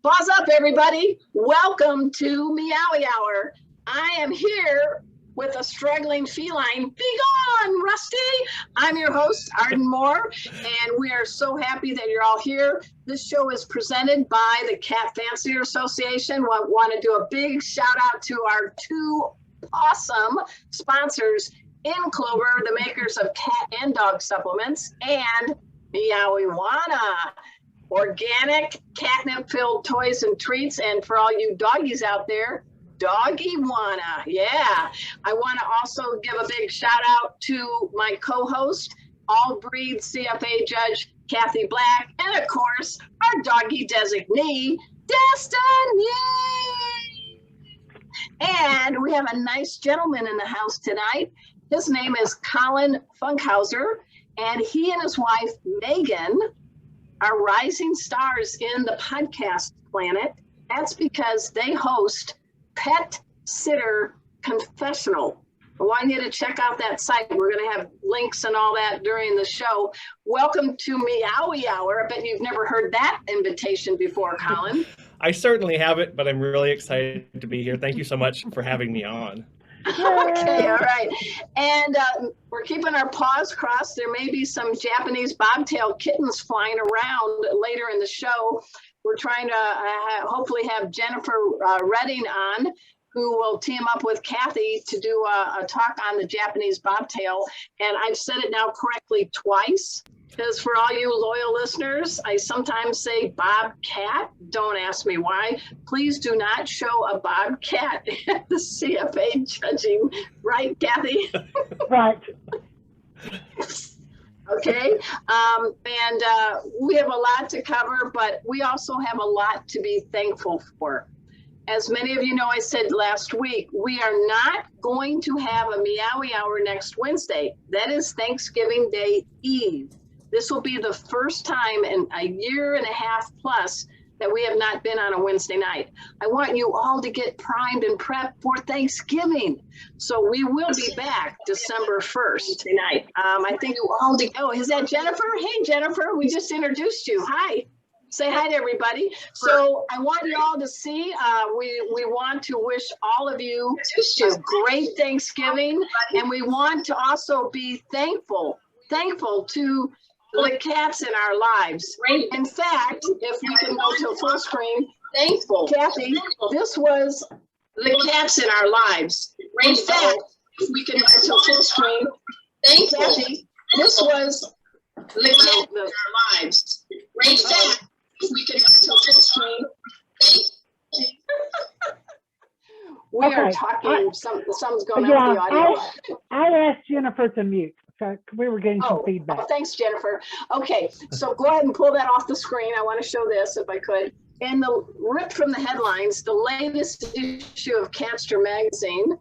Pause up, everybody. Welcome to Meowy Hour. I am here with a struggling feline. Be gone, Rusty. I'm your host, Arden Moore, and we are so happy that you're all here. This show is presented by the Cat Fancier Association. We want to do a big shout out to our two awesome sponsors in Clover, the makers of cat and dog supplements, and Meowy organic catnip-filled toys and treats. And for all you doggies out there, Doggy Wanna. Yeah. I want to also give a big shout out to my co-host, all breed CFA judge Kathy Black, and of course, our doggy designee, Destiny. And we have a nice gentleman in the house tonight. His name is Collin Funkhouser, and he and his wife, Meghan, are rising stars in the podcast planet. That's because they host Pet Sitter Confessional. I want you to check out that site. We're going to have links and all that during the show. Welcome to Meowy Hour. I bet you've never heard that invitation before, Collin. I certainly haven't, but I'm really excited to be here. Thank you so much for having me on. Okay, all right. And we're keeping our paws crossed. There may be some Japanese bobtail kittens flying around later in the show. We're trying to hopefully have Jennifer Redding on, who will team up with Kathy to do a talk on the Japanese bobtail. And I've said it now correctly twice, because for all you loyal listeners, I sometimes say bobcat. Don't ask me why. Please do not show a bobcat at the CFA judging. Right, Kathy? Right. Okay. And we have a lot to cover, but we also have a lot to be thankful for. As many of you know, I said last week, we are not going to have a Meowy Hour next Wednesday. That is Thanksgiving Day Eve. This will be the first time in a year and a half plus that we have not been on a Wednesday night. I want you all to get primed and prepped for Thanksgiving. So we will be back December 1st tonight. I think you all, oh, is that Jennifer? Hey, Jennifer, we just introduced you. Hi. Say hi to everybody. So I want you all to see, we want to wish all of you a great Thanksgiving. And we want to also be thankful to the cats in our lives. In fact, if we can go to full screen, thankful. Kathy, this was the cats in our lives. In fact, if we can go to full screen, thankful. Kathy, this was the cats in our lives. In fact, if we can go to full screen, we are talking, something's going on with the audio. I asked Jennifer to mute. So we were getting some feedback. Oh, thanks, Jennifer. Okay, so go ahead and pull that off the screen. I want to show this if I could. In the ripped from the headlines, the latest issue of Catster magazine.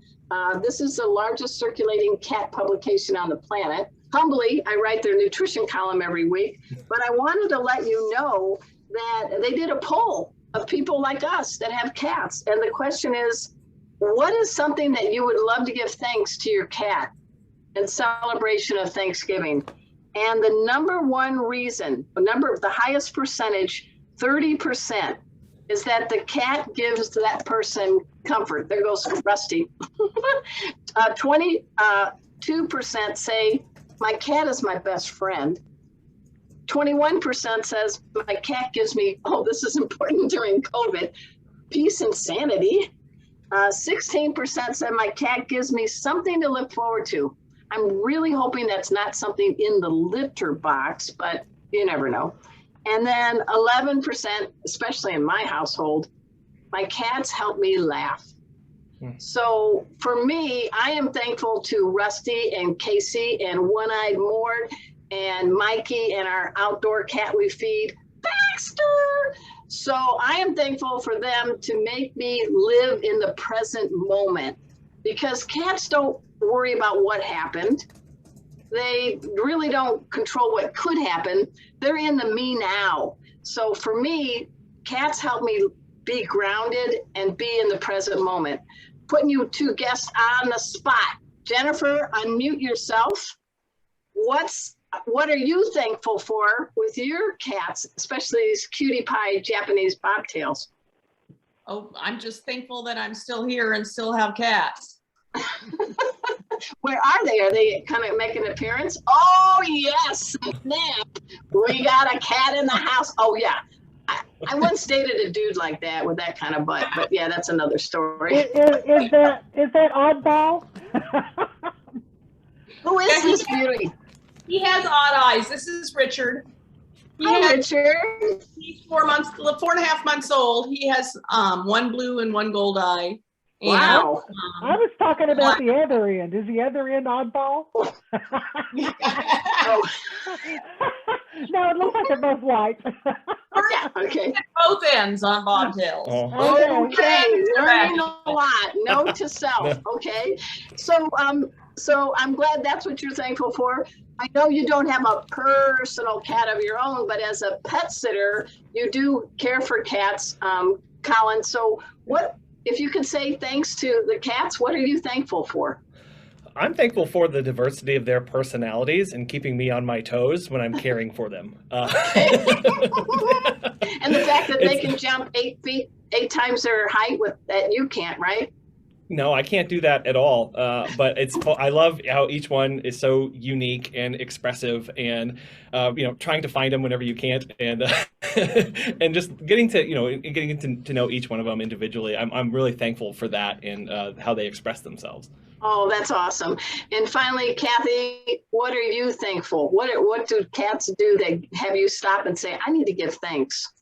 This is the largest circulating cat publication on the planet. Humbly, I write their nutrition column every week, but I wanted to let you know that they did a poll of people like us that have cats. And the question is, what is something that you would love to give thanks to your cat in celebration of Thanksgiving? And the number one reason, the highest percentage, 30%, is that the cat gives that person comfort. There goes Rusty. 22% say, my cat is my best friend. 21% says, my cat gives me, this is important during COVID, peace and sanity. 16% said, my cat gives me something to look forward to. I'm really hoping that's not something in the litter box, but you never know. And then 11%, especially in my household, my cats help me laugh. So for me, I am thankful to Rusty and Casey and One-Eyed Mort and Mikey and our outdoor cat we feed, Baxter. So I am thankful for them to make me live in the present moment, because cats don't worry about what happened. They really don't control what could happen. They're in the me now. So for me, cats help me be grounded and be in the present moment. Putting you two guests on the spot. Jennifer, unmute yourself. What's what are you thankful for with your cats, especially these cutie pie Japanese bobtails? Oh, I'm just thankful that I'm still here and still have cats. Where are they? Are they kind of making an appearance? Oh, yes, snap. We got a cat in the house. Oh, yeah. I once dated a dude like that with that kind of butt, but yeah, that's another story. Is that oddball? Who is this beauty? He has odd eyes. This is Richard. Hi, Richard. He's 4.5 months old. He has one blue and one gold eye. Wow. I was talking about the other end. Is the other end oddball? Oh. No, it looks like they're both white. Yeah, okay. Both ends on bobtails. Oh. Okay, learning a lot. Note to self. Okay, so I'm glad that's what you're thankful for. I know you don't have a personal cat of your own, but as a pet sitter, you do care for cats, Collin. So what, if you could say thanks to the cats, what are you thankful for? I'm thankful for the diversity of their personalities and keeping me on my toes when I'm caring for them. And the fact that they can jump 8 feet, 8 times their height that you can't, right? No, I can't do that at all. But I love how each one is so unique and expressive, and trying to find them whenever you can't, and and just getting to know each one of them individually. I'm really thankful for that and how they express themselves. Oh, that's awesome. And finally, Kathy, what are you thankful? What do cats do that have you stop and say, I need to give thanks?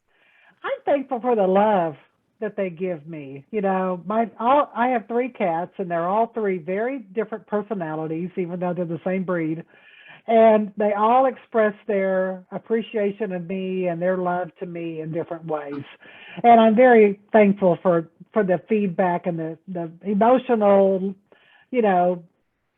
I'm thankful for the love that they give me. I have 3 cats, and they're all 3 very different personalities, even though they're the same breed. And they all express their appreciation of me and their love to me in different ways. And I'm very thankful for the feedback and the emotional,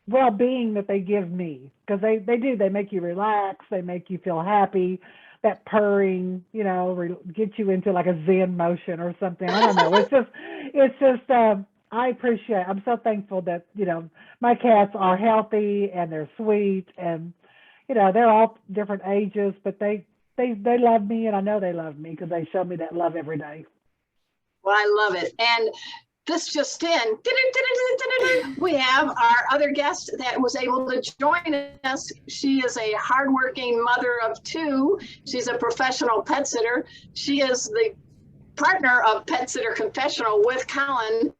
well-being that they give me, because they make you relax, they make you feel happy. That purring, gets you into like a Zen motion or something. I don't know. It's just I appreciate. I'm so thankful that my cats are healthy and they're sweet, and they're all different ages, but they love me, and I know they love me because they show me that love every day. Well, I love it. And this just in, we have our other guest that was able to join us. She is a hardworking mother of 2. She's a professional pet sitter. She is the partner of Pet Sitter Confessional with Collin,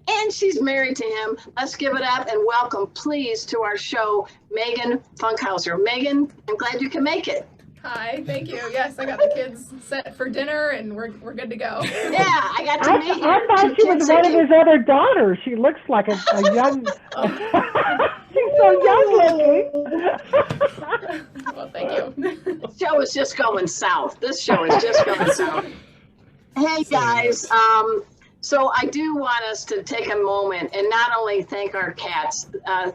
and she's married to him. Let's give it up and welcome, please, to our show, Meghan Funkhouser. Meghan, I'm glad you can make it. Hi, thank you. Yes, I got the kids set for dinner, and we're good to go. Yeah, I got to meet I thought she was one of his other daughters. She looks like a young. She's so young looking. Well, thank you. This show is just going south. This show is just going south. Hey guys, so I do want us to take a moment and not only thank our cats,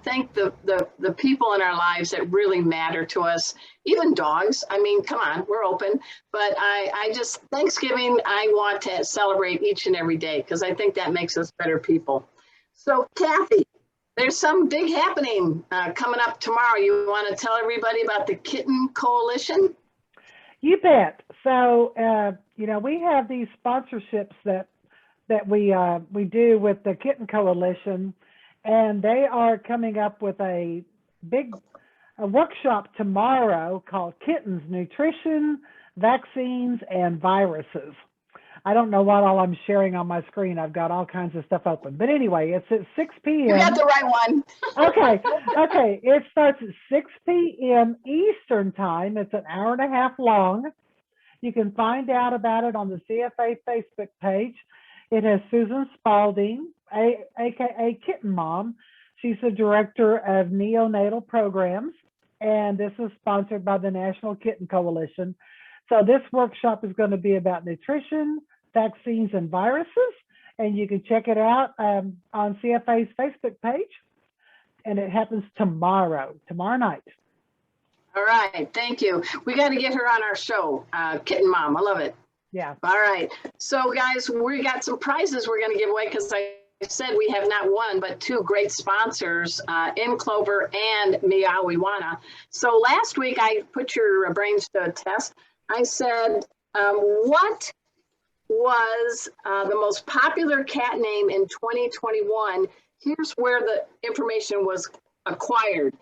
thank the people in our lives that really matter to us, even dogs. I mean, come on, we're open. But I just, Thanksgiving, I want to celebrate each and every day because I think that makes us better people. So Kathy, there's some big happening coming up tomorrow. You want to tell everybody about the Kitten Coalition? You bet. So, we have these sponsorships that we do with the Kitten Coalition, and they are coming up with a big workshop tomorrow called Kittens, Nutrition, Vaccines, and Viruses. I don't know what all I'm sharing on my screen. I've got all kinds of stuff open. But anyway, it's at 6 p.m. You got the right one. Okay. It starts at 6 p.m. Eastern time. It's an hour and a half long. You can find out about it on the CFA Facebook page. It has Susan Spalding, aka Kitten Mom. She's the director of neonatal programs, and this is sponsored by the National Kitten Coalition. So this workshop is going to be about nutrition, vaccines, and viruses, and you can check it out on CFA's Facebook page, and it happens tomorrow night. All right, thank you. We got to get her on our show, Kitten Mom. I love it. Yeah. All right. So guys, we got some prizes we're going to give away because I said, we have not one, but two great sponsors, in Clover and Meowy. So last week I put your brains to a test. I said, what was the most popular cat name in 2021? Here's where the information was acquired.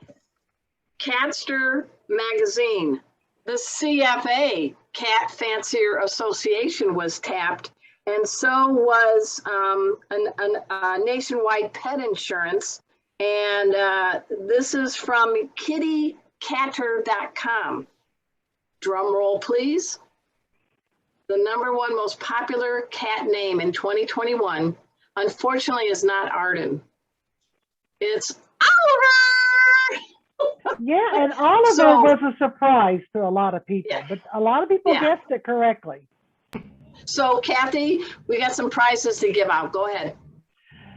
Catster Magazine, the CFA, Cat Fancier Association, was tapped, and so was a nationwide pet insurance. And this is from kittycatter.com. Drum roll, please. The #1 most popular cat name in 2021, unfortunately, is not Arden. It's Oliver! Yeah, and Oliver So- was a surprise to a lot of people, Yeah. but a lot of people Yeah. guessed it correctly. So Kathy, we got some prizes to give out. Go ahead.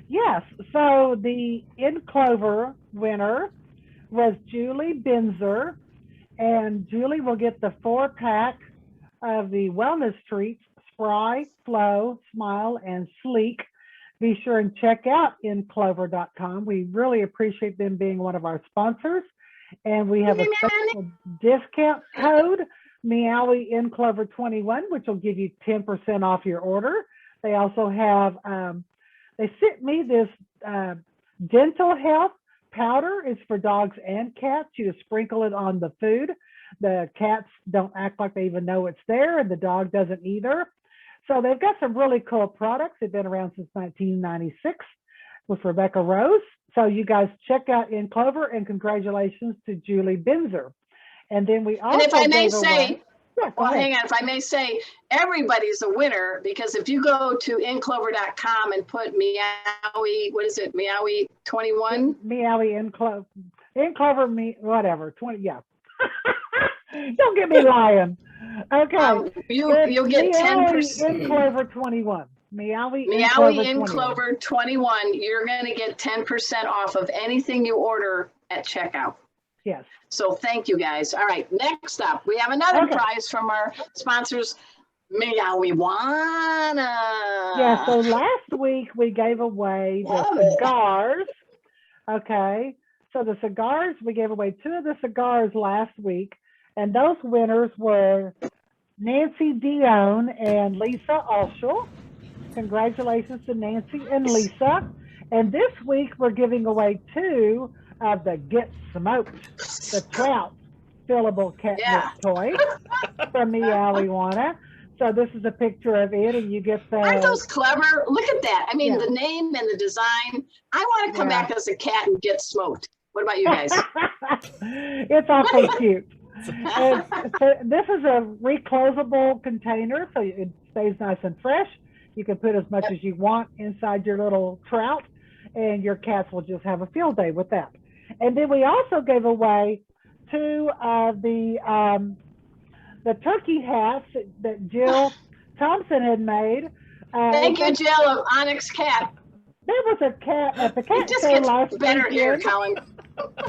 Yes, so the In Clover winner was Julie Benzer, and Julie will get the 4-pack of the Wellness Treats, Spry, Flow, Smile, and Sleek. Be sure and check out inclover.com. We really appreciate them being one of our sponsors. And we have a special discount code, Meowy Inclover 21, which will give you 10% off your order. They also have, they sent me this dental health powder. It's for dogs and cats. You just sprinkle it on the food. The cats don't act like they even know it's there, and the dog doesn't either. So they've got some really cool products. They've been around since 1996 with Rebecca Rose. So you guys check out In Clover, and congratulations to Julie Benzer. And then we also And if I may gave say, away, yeah, go well, ahead. hang on, if I may say, everybody's a winner, because if you go to inclover.com and put Meowy, what is it, Meowy 21? Meowy In Clover, me, whatever, 20, yeah. Don't get me lying. Okay. You'll get 10%. Meowy In Clover 21. Meowy Meowy in 21. Clover 21, you're going to get 10% off of anything you order at checkout. Yes. So thank you guys. All right, next up, we have another Okay. prize from our sponsors, Meowy. Yeah, so last week we gave away Love the it. cigars. Okay, so the cigars, we gave away 2 of the cigars last week, and those winners were Nancy Dion and Lisa Alshel. Congratulations to Nancy and Lisa. And this week we're giving away 2 of the Get Smoked, the trout fillable catnip toy from Meowy. So this is a picture of it, and you get Aren't the, those clever? Look at that. I mean, Yeah. the name and the design. I want to come Yeah. back as a cat and get smoked. What about you guys? it's awfully cute. And so this is a reclosable container, so it stays nice and fresh. You can put as much as you want inside your little trout, and your cats will just have a field day with that. And then we also gave away 2 of the turkey hats that Jill Thompson had made. Thank you, Jill of Onyx Cat. There was a cat at the cat It just show gets last better here, weekend. Collin.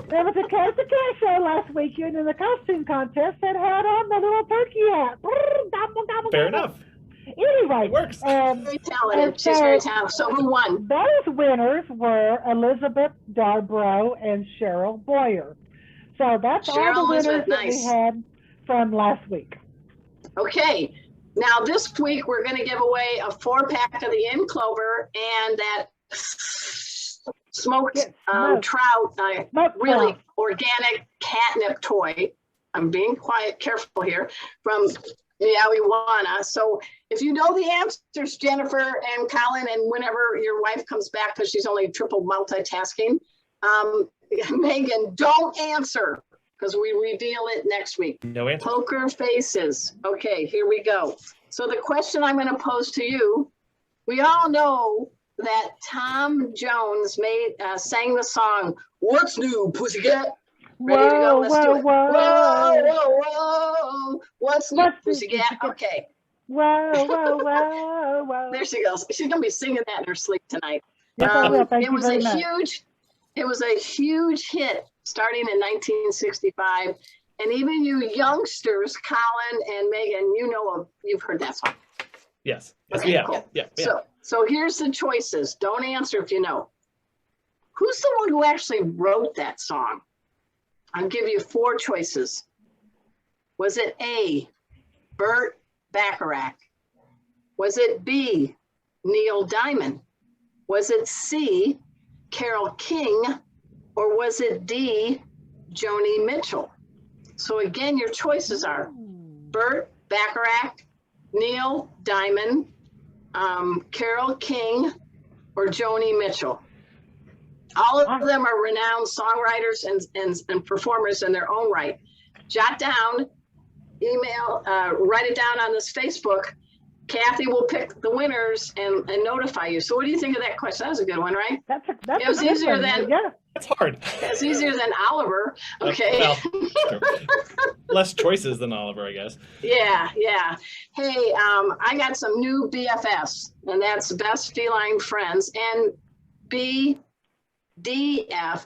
There was a cat at the cat show last weekend in the costume contest that had on the little turkey hat. Gobble, gobble, Fair gobble. enough. Anyway, It works. Very talented. She's very talented. So who won? those winners were Elizabeth Darbrow and Cheryl Boyer. So that's all Cheryl, the winners Elizabeth, that we nice. had from last week. Okay. Now this week we're going to give away a 4-pack of the In Clover and that smoked Yes, smoked. trout, Smoked really trout. organic catnip toy. I'm being careful here, from Meowy. So if you know the answers, Jennifer and Collin, and whenever your wife comes back, because she's only triple multitasking, Megan, don't answer, because we reveal it next week. No answer. Poker faces. Okay, here we go. So the question I'm going to pose to you, we all know that Tom Jones sang the song, "What's New, Pussycat?" Ready to go? Let's do it. Whoa. What's new, What's new, Pussycat? Pussycat? Okay, Whoa. there she goes. She's going to be singing that in her sleep tonight. Yes, I will. Thank It you was very a much. huge hit starting in 1965. And even you youngsters, Collin and Megan, you've heard that song. Yes. Yes, Okay, we have. cool. Yeah. So here's the choices. Don't answer if you know. Who's the one who actually wrote that song? I'll give you 4 choices. Was it A, Burt Bacharach? Was it B, Neil Diamond? Was it C, Carole King? Or was it D, Joni Mitchell? So again, your choices are Burt Bacharach, Neil Diamond, Carole King, or Joni Mitchell. All of them are renowned songwriters and performers in their own right. Jot down, email, write it down on this Facebook. Kathy will pick the winners and notify you. So what do you think of that question? That was a good one, right? That's It was a good easier one. than- Yeah. That's hard. It's easier than Oliver. Okay. Well, sure. Less choices than Oliver, I guess. Yeah. Hey, I got some new BFFs, and that's Best Feline Friends, and BDF,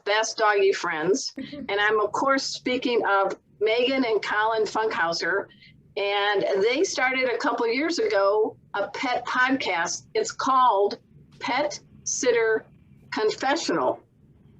Best Doggy Friends. And I'm, of course, speaking of Meghan and Collin Funkhouser. And they started a couple of years ago a pet podcast. It's called Pet Sitter Confessional.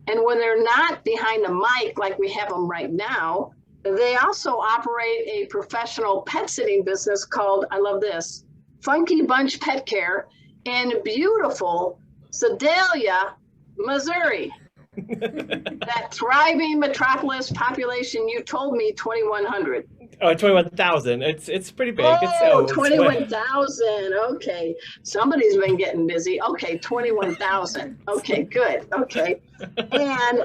And when they're not behind the mic like we have them right now, they also operate a professional pet sitting business called, I love this, Funky Bunch Pet Care in beautiful Sedalia, Missouri. That thriving metropolis population, you told me 2,100. Oh, 21,000. It's pretty big. Oh, it's 21,000. Okay. Somebody's been getting busy. Okay, 21,000. Okay, good. Okay. And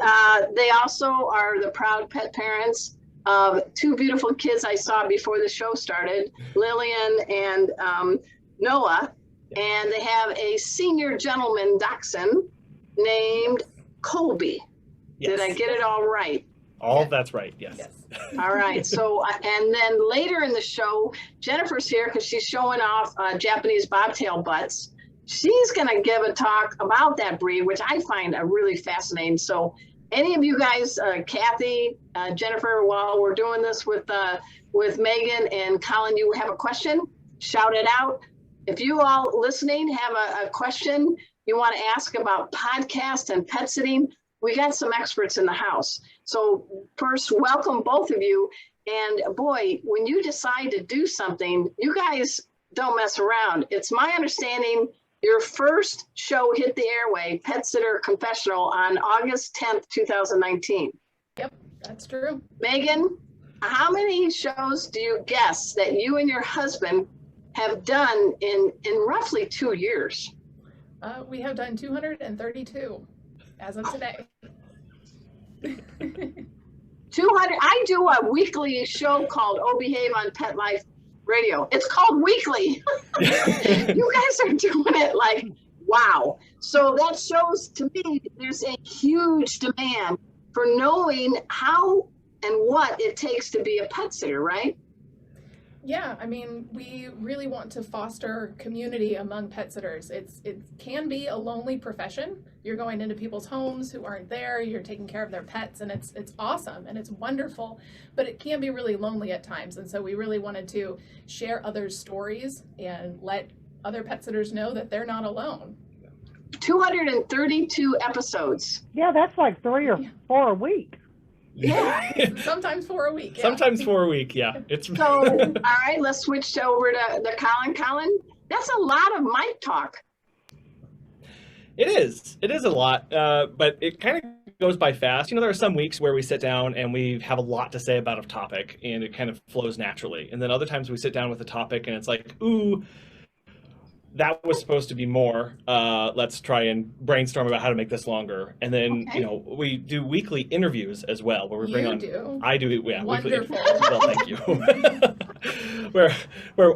they also are the proud pet parents of 2 beautiful kids I saw before the show started, Lillian and Noah. And they have a senior gentleman dachshund named Colby. Yes. Did I get it all right? All that's right. Yes. All right. So, and then later in the show, Jennifer's here because she's showing off Japanese bobtail butts. She's going to give a talk about that breed, which I find really fascinating. So any of you guys, Kathy, Jennifer, while we're doing this with Meghan and Collin, you have a question, shout it out. If you all listening have a question you want to ask about podcasts and pet sitting, we got some experts in the house. So first, welcome both of you. And boy, when you decide to do something, you guys don't mess around. It's my understanding your first show hit the airway, Pet Sitter Confessional, on August 10th, 2019. Yep, that's true. Meghan, how many shows do you guess that you and your husband have done in roughly 2 years? We have done 232 as of today. 200. I do a weekly show called Oh Behave on Pet Life Radio. It's called weekly. You guys are doing it like, wow. So that shows to me there's a huge demand for knowing how and what it takes to be a pet sitter, right? Yeah, I mean, we really want to foster community among pet sitters. It can be a lonely profession. You're going into people's homes who aren't there, you're taking care of their pets, and it's awesome and it's wonderful, but it can be really lonely at times. And so we really wanted to share others' stories and let other pet sitters know that they're not alone. 232 episodes. Yeah, that's like 3 or 4 a week. Yeah. Sometimes 4 a week. Yeah. Sometimes 4 a week. Yeah. It's So, all right, let's switch over to the Collin. Collin, that's a lot of mic talk. It is a lot, but it kind of goes by fast. You know, there are some weeks where we sit down and we have a lot to say about a topic and it kind of flows naturally. And then other times we sit down with a topic and it's like, ooh, that was supposed to be more. Let's try and brainstorm about how to make this longer. And then, Okay. you know, we do weekly interviews as well, where we bring on. Do. I do, yeah. Wonderful. Weekly, well, thank you. where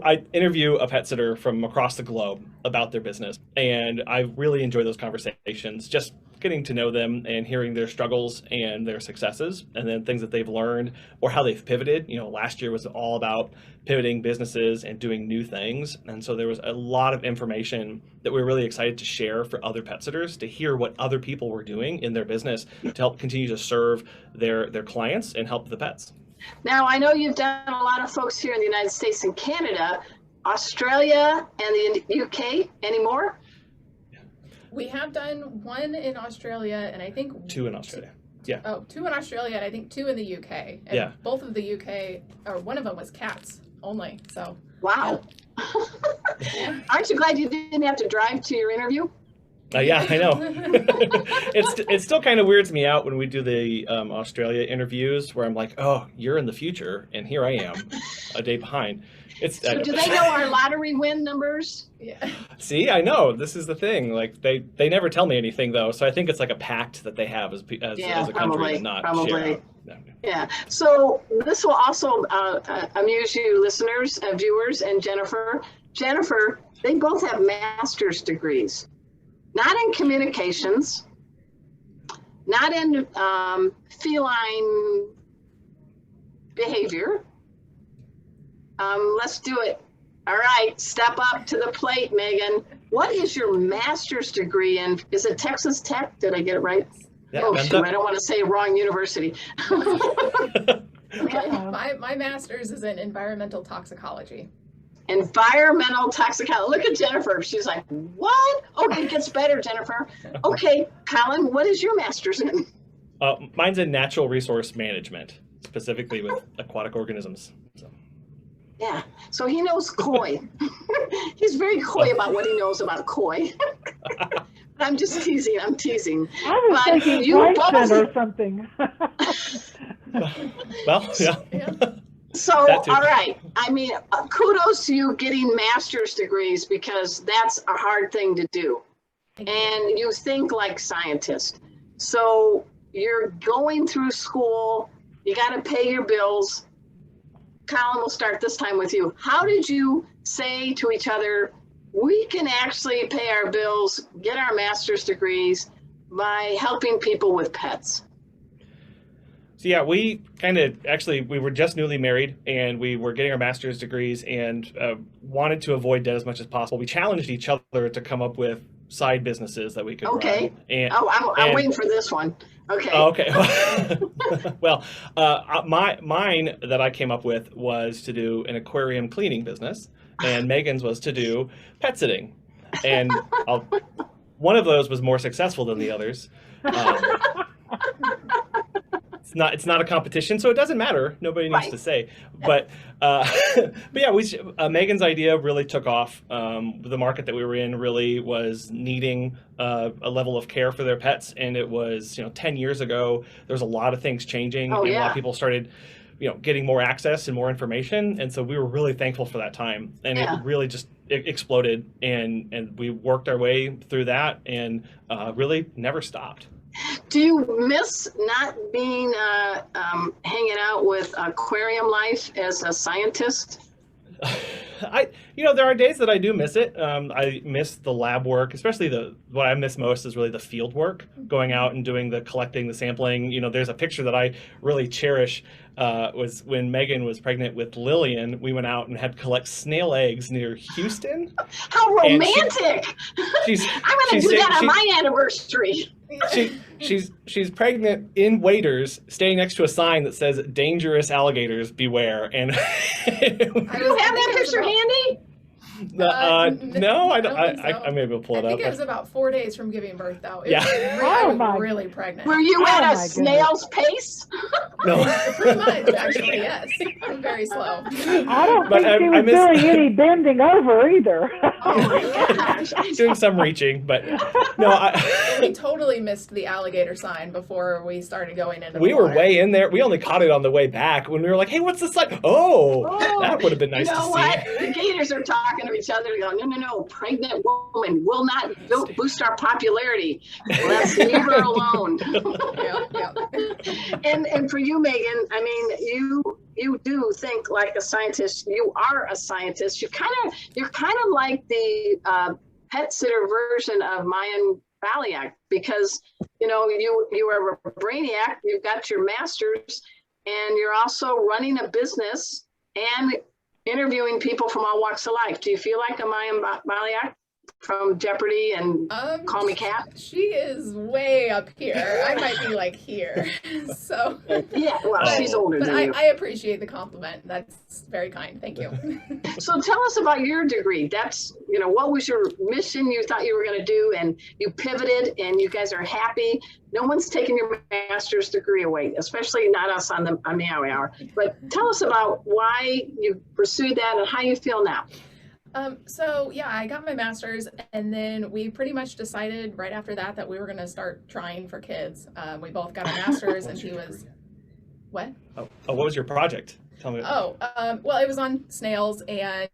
I interview a pet sitter from across the globe about their business, and I really enjoy those conversations. Just getting to know them and hearing their struggles and their successes, and then things that they've learned or how they've pivoted. You know, last year was all about pivoting businesses and doing new things. And so there was a lot of information that we were really excited to share for other pet sitters, to hear what other people were doing in their business to help continue to serve their clients and help the pets. Now, I know you've done a lot of folks here in the United States and Canada. Australia and the UK anymore? We have done one in Australia, and I think 2 in Australia. Yeah. Oh, 2 in Australia, and I think 2 in the UK. And Yeah. both of the UK, or one of them was cats only. So. Wow. Aren't you glad you didn't have to drive to your interview? Yeah, I know. It still kind of weirds me out when we do the Australia interviews, where I'm like, oh, you're in the future, and here I am, a day behind. So do they know our lottery win numbers? Yeah. See, I know. This is the thing. Like they never tell me anything though, so I think it's like a pact that they have as a country to not share out. Yeah. So this will also amuse you, listeners, viewers, and Jennifer. Jennifer, they both have master's degrees, not in communications, not in feline behavior. Let's do it. All right, step up to the plate, Megan. What is your master's degree in? Is it Texas Tech? Did I get it right? Yeah, oh, shoot, I don't want to say wrong university. Okay. My master's is in environmental toxicology. Environmental toxicology. Look at Jennifer. She's like, what? Okay, it gets better, Jennifer. Okay, Collin, what is your master's in? Mine's in natural resource management, specifically with aquatic organisms. So. Yeah, so he knows koi. He's very coy about what he knows about koi. I'm just teasing. I'm teasing. I was thinking plankton or something. Well, yeah. So, all right. I mean, kudos to you getting master's degrees, because that's a hard thing to do. And you think like scientists. So you're going through school. You got to pay your bills. Collin, we'll start this time with you. How did you say to each other, we can actually pay our bills, get our master's degrees by helping people with pets? So yeah, we we were just newly married, and we were getting our master's degrees, and wanted to avoid debt as much as possible. We challenged each other to come up with side businesses that we could run. And, I'm waiting for this one. Okay. Oh, okay. Well, mine that I came up with was to do an aquarium cleaning business, and Megan's was to do pet sitting. And one of those was more successful than the others. It's not a competition, so it doesn't matter. Nobody needs to say. But yeah, Megan's idea really took off. The market that we were in really was needing a level of care for their pets, and it was 10 years ago. There was a lot of things changing, and a lot of people started getting more access and more information, and so we were really thankful for that time. And it really just exploded, and we worked our way through that, and really never stopped. Do you miss not being hanging out with aquarium life as a scientist? There are days that I do miss it. I miss the lab work, especially what I miss most is really the field work, going out and doing the collecting, the sampling. There's a picture that I really cherish, was when Meghan was pregnant with Lillian. We went out and had collect snail eggs near Houston. How romantic! I'm going to do that on my anniversary. She's pregnant in waders, staying next to a sign that says "Dangerous alligators beware." And you have that picture handy? No, I don't. So. I may be able to pull it up. I think it was about 4 days from giving birth, though. I was really pregnant. Were you at a snail's pace? No. Pretty much, actually, yes. I'm very slow. I don't think she was doing any bending over either. Oh my gosh. Doing some reaching, but no. We totally missed the alligator sign before we started going into the We were water. way in there. We only caught it on the way back when we were like, hey, what's the sign? Oh, that would have been nice to see. What? The gators are talking to each other. They go, no. Pregnant woman will not boost our popularity. Let's leave her alone. And for you, Megan, I mean, you do think like a scientist. You are a scientist. You're kind of like the pet sitter version of Mayan Baliak, because you are a brainiac. You've got your master's, and you're also running a business and interviewing people from all walks of life. Do you feel like a Mayan Baliak? from Jeopardy and Call Me Cat? She is way up here. I might be like here. So Yeah, well, she's older but than you. I appreciate the compliment. That's very kind. Thank you. So tell us about your degree. That's, what was your mission you thought you were going to do, and you pivoted and you guys are happy. No one's taking your master's degree away, especially not us on Meowy Hour. But tell us about why you pursued that and how you feel now. So yeah, I got my master's, and then we pretty much decided right after that we were going to start trying for kids. We both got a master's, and he was, what? Oh, what was your project? Tell me. Oh, well, it was on snails, and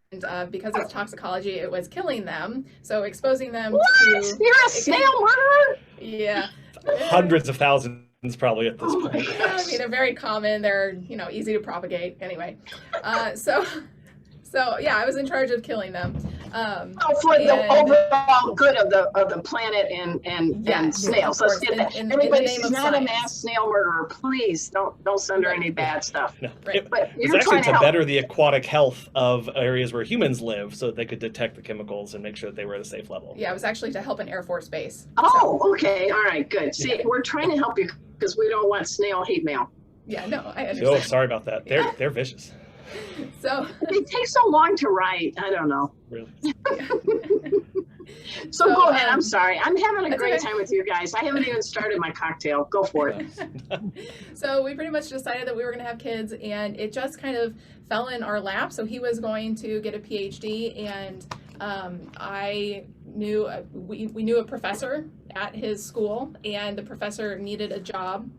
because of toxicology, it was killing them. So exposing them to. You're a snail murderer? Yeah. Hundreds of thousands probably at this point. I mean, they're very common. They're, easy to propagate. Anyway, so yeah, I was in charge of killing them. For the overall good of the planet and snails. Let's get that. Everybody, she's not a mass snail murderer. Please don't send her any bad stuff. No. Right. But It's actually to better the aquatic health of areas where humans live, so that they could detect the chemicals and make sure that they were at a safe level. Yeah, it was actually to help an Air Force base. Oh, okay. All right, good. See, we're trying to help you because we don't want snail hate mail. Yeah, no, I understand. Oh, sorry about that. They're vicious. So they take so long to write. I don't know. Really. So go ahead. I'm sorry. I'm having a great time with you guys. I haven't even started my cocktail. Go for it. So we pretty much decided that we were going to have kids, and it just kind of fell in our lap. So he was going to get a PhD, and I knew we knew a professor at his school, and the professor needed a job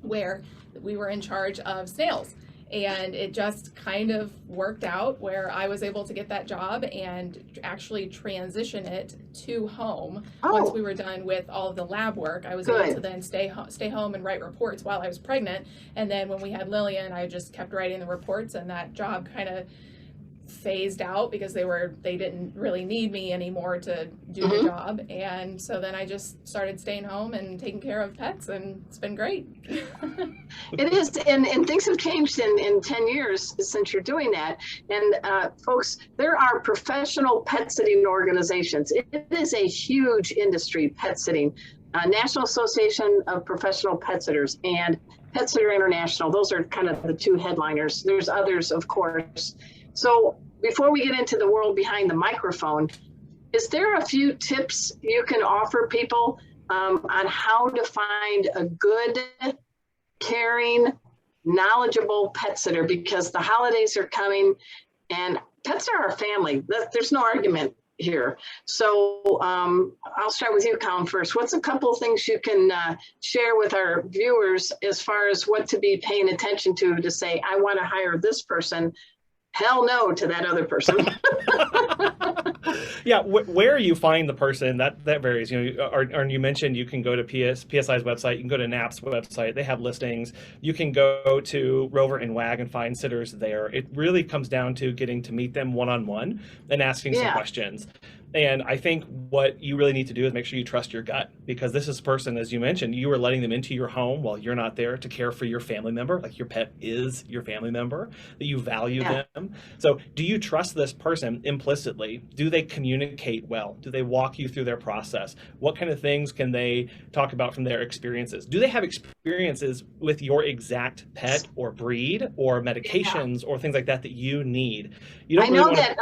where we were in charge of snails. And it just kind of worked out where I was able to get that job and actually transition it to home. Once we were done with all of the lab work, I was able to then stay home and write reports while I was pregnant. And then when we had Lillian, I just kept writing the reports, and that job kind of phased out because they didn't really need me anymore to do the job. And so then I just started staying home and taking care of pets, and it's been great. It is, and things have changed in 10 years since you're doing that. And folks, there are professional pet sitting organizations. It is a huge industry, pet sitting. National Association of Professional Pet Sitters and Pet Sitter International. Those are kind of the two headliners. There's others, of course. So before we get into the world behind the microphone, is there a few tips you can offer people on how to find a good, caring, knowledgeable pet sitter? Because the holidays are coming and pets are our family. There's no argument here. So I'll start with you, Collin, first. What's a couple of things you can share with our viewers as far as what to be paying attention to say, I want to hire this person, hell no to that other person? Yeah, where you find the person, that varies. Or you mentioned you can go to PSI's website, you can go to NAP's website, they have listings. You can go to Rover and Wag and find sitters there. It really comes down to getting to meet them one-on-one and asking some questions. And I think what you really need to do is make sure you trust your gut, because this is a person, as you mentioned, you are letting them into your home while you're not there to care for your family member. Like, your pet is your family member, that you value them. So do you trust this person implicitly? Do they communicate well? Do they walk you through their process? What kind of things can they talk about from their experiences? Do they have experiences with your exact pet or breed or medications or things like that you need? You don't really that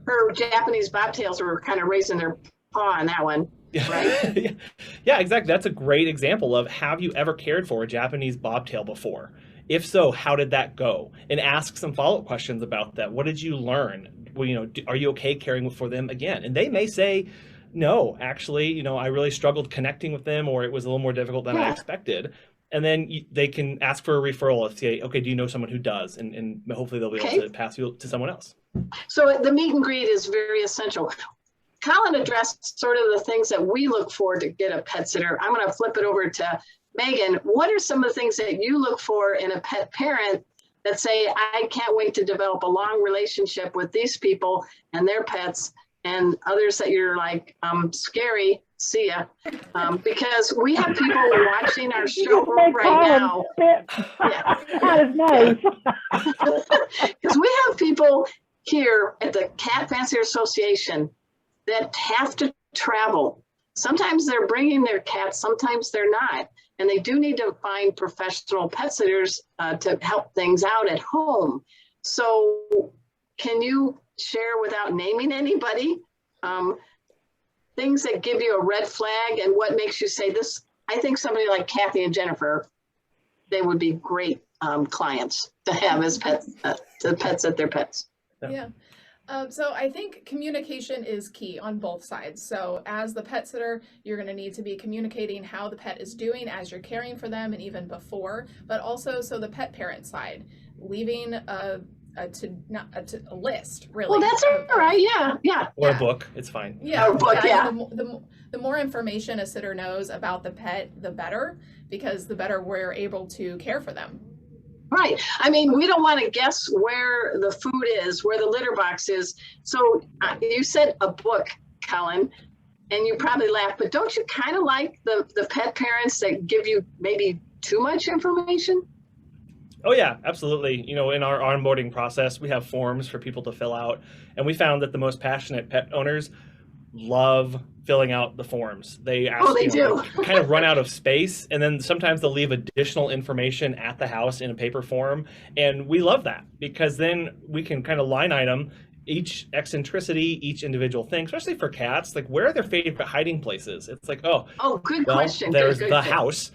her Japanese bobtails were kind of raising their paw on that one, right? Yeah, exactly. That's a great example of, have you ever cared for a Japanese bobtail before? If so, how did that go? And ask some follow-up questions about that. What did you learn? Well, are you okay caring for them again? And they may say, no, actually, I really struggled connecting with them, or it was a little more difficult than I expected. And then they can ask for a referral and say, okay, do you know someone who does? And hopefully they'll be able to pass you to someone else. So the meet and greet is very essential. Collin addressed sort of the things that we look for to get a pet sitter. I'm going to flip it over to Meghan. What are some of the things that you look for in a pet parent that say, I can't wait to develop a long relationship with these people and their pets, and others that you're like, scary, see ya. Because we have people watching our show right now. Out his nose. Because we have people here at the Cat Fancier Association that have to travel. Sometimes they're bringing their cats, sometimes they're not. And they do need to find professional pet sitters to help things out at home. So can you share, without naming anybody, things that give you a red flag and what makes you say this? I think somebody like Kathy and Jennifer, they would be great clients to have as pets, to pet sit their pets. Yeah. So I think communication is key on both sides. So as the pet sitter, you're going to need to be communicating how the pet is doing as you're caring for them and even before, but also so the pet parent side, leaving a list, really. Well, that's all right. Yeah. Or a book, it's fine. Yeah. Or a book, yeah. The more information a sitter knows about the pet, the better, because the better we're able to care for them. Right. I mean, we don't want to guess where the food is, where the litter box is. So you said a book, Collin, and you probably laugh, but don't you kind of like the pet parents that give you maybe too much information? Oh yeah, absolutely. You know, in our onboarding process, we have forms for people to fill out, and we found that the most passionate pet owners love filling out the forms. They kind of run out of space, and then sometimes they'll leave additional information at the house in a paper form, and we love that because then we can kind of line item each eccentricity, each individual thing, especially for cats. Like, where are their favorite hiding places? It's like, good question. There's good. the house.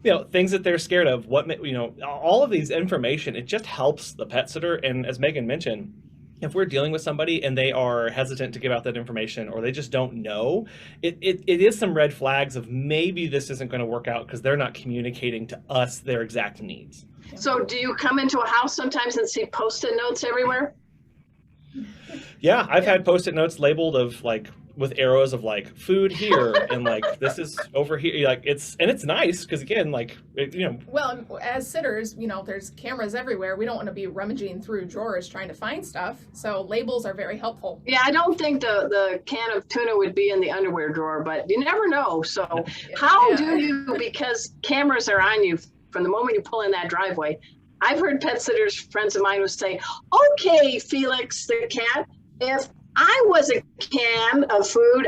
You know, things that they're scared of. All of these information. It just helps the pet sitter. And as Meghan mentioned, if we're dealing with somebody and they are hesitant to give out that information, or they just don't know, it is some red flags of maybe this isn't going to work out because they're not communicating to us their exact needs. So do you come into a house sometimes and see Post-it notes everywhere? Yeah, I've had Post-it notes labeled of like with arrows of like food here and like this is over here. Like it's nice because again, like Well, as sitters, there's cameras everywhere. We don't want to be rummaging through drawers trying to find stuff. So labels are very helpful. Yeah, I don't think the can of tuna would be in the underwear drawer, but you never know. So how do you, because cameras are on you from the moment you pull in that driveway. I've heard pet sitters, friends of mine, who say, okay, Felix the cat, if I was a can of food,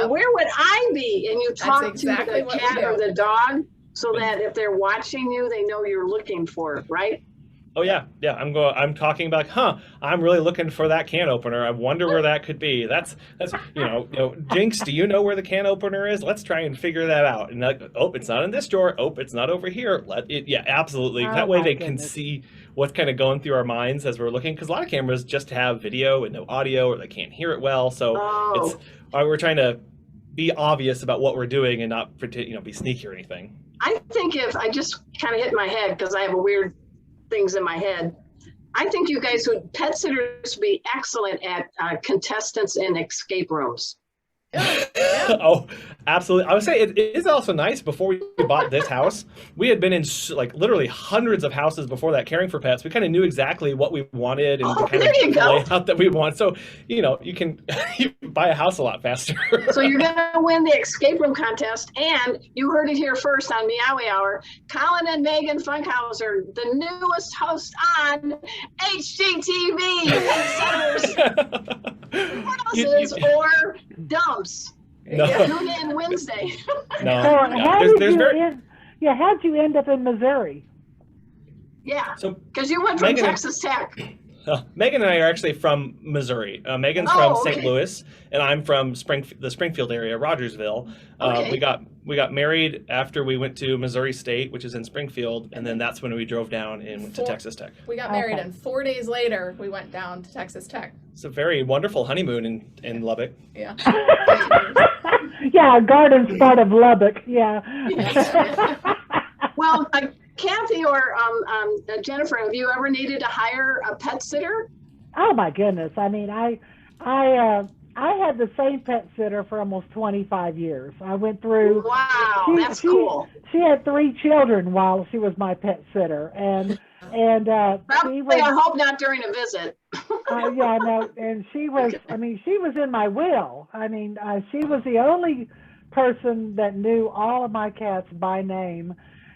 where would I be? And you talk to the cat or the dog so that if they're watching you, they know you're looking for it, right? Oh yeah. I'm talking about, I'm really looking for that can opener. I wonder where that could be. That's Jinx, do you know where the can opener is? Let's try and figure that out. And like, it's not in this drawer. It's not over here. Absolutely. That way they can see what's kind of going through our minds as we're looking, because a lot of cameras just have video and no audio, or they can't hear it well. So we're trying to be obvious about what we're doing and not pretend, be sneaky or anything. I think if I just kind of hit my head because I have a weird things in my head, I think you guys pet sitters would be excellent at contestants in escape rooms. Oh, absolutely. I would say it is also nice. Before we bought this house, we had been in like literally hundreds of houses before that caring for pets. We kind of knew exactly what we wanted and the kind of layout that we want. So, you can buy a house a lot faster. So you're going to win the escape room contest. And you heard it here first on Meowy Hour. Collin and Meghan Funkhouser, the newest host on HGTV. Houses or dumps. No. Tune in Wednesday. No. How'd you end up in Missouri? Yeah. So because you went from Texas Tech. Meghan and I are actually from Missouri. Meghan's from St. Louis, and I'm from the Springfield area, Rogersville. We got married after we went to Missouri State, which is in Springfield, and then that's when we drove down and went to Texas Tech. We got married, and 4 days later, we went down to Texas Tech. It's a very wonderful honeymoon in Lubbock. Yeah. Yeah, Garden's part of Lubbock. Yeah. Well, Kathy or Jennifer, have you ever needed to hire a pet sitter? Oh my goodness! I mean, I had the same pet sitter for almost 25 years. I went through. Wow, that's cool. She had 3 children while she was my pet sitter, and probably, I hope not during a visit. Yeah, no, and she was. I mean, she was in my will. I mean, she was the only person that knew all of my cats by name.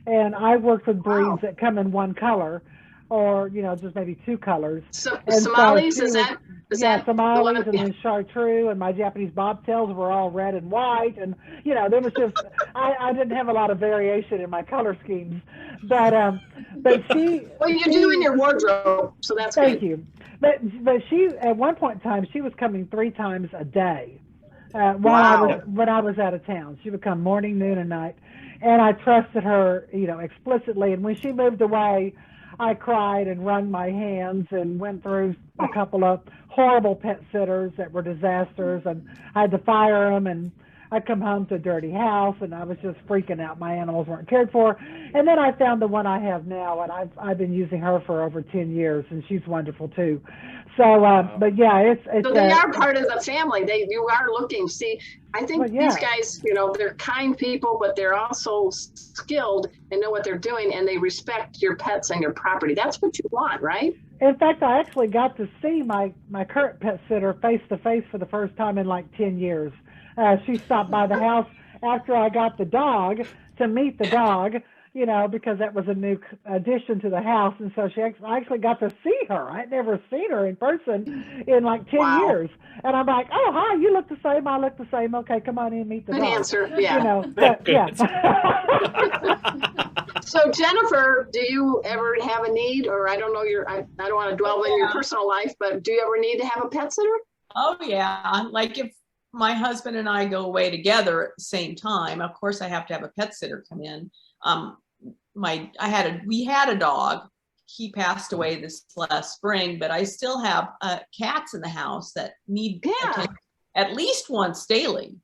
And I worked with breeds that come in one color. or, you know, just maybe 2 colors. So, And so Somalis, she is was, that, is yeah, that the Somalis, one? and then chartreuse, and my Japanese bobtails were all red and white, and you know, there was just I didn't have a lot of variation in my color schemes, but she Well, you do in your wardrobe, so that's thank good. you, but she at one point in time she was coming 3 times a day. Wow. When I was out of town, she would come morning, noon, and night, and I trusted her, you know, explicitly. And when she moved away, I cried and wrung my hands and went through a couple of horrible pet sitters that were disasters, and I had to fire them. And I'd come home to a dirty house, and I was just freaking out. My animals weren't cared for. And then I found the one I have now, and I've been using her for over 10 years, and she's wonderful too. So, but yeah, it's So they are part of the family. You are looking. See, I think Well, yeah. these guys, you know, they're kind people, but they're also skilled and know what they're doing, and they respect your pets and your property. That's what you want, right? In fact, I actually got to see my current pet sitter face to face for the first time in like 10 years. She stopped by the house after I got the dog to meet the dog, you know, because that was a new addition to the house. And so I actually got to see her. I'd never seen her in person in like 10 Wow. years. And I'm like, oh, hi, you look the same. I look the same. Okay, come on in, meet the Good dog. answer. Yeah. You know, but, yeah. So Jennifer, do you ever have a need, or I don't know I don't want to dwell in your personal life, but do you ever need to have a pet sitter? Oh yeah, like if my husband and I go away together at the same time, of course I have to have a pet sitter come in. We had a dog. He passed away this last spring, but I still have cats in the house that need attention at least once daily,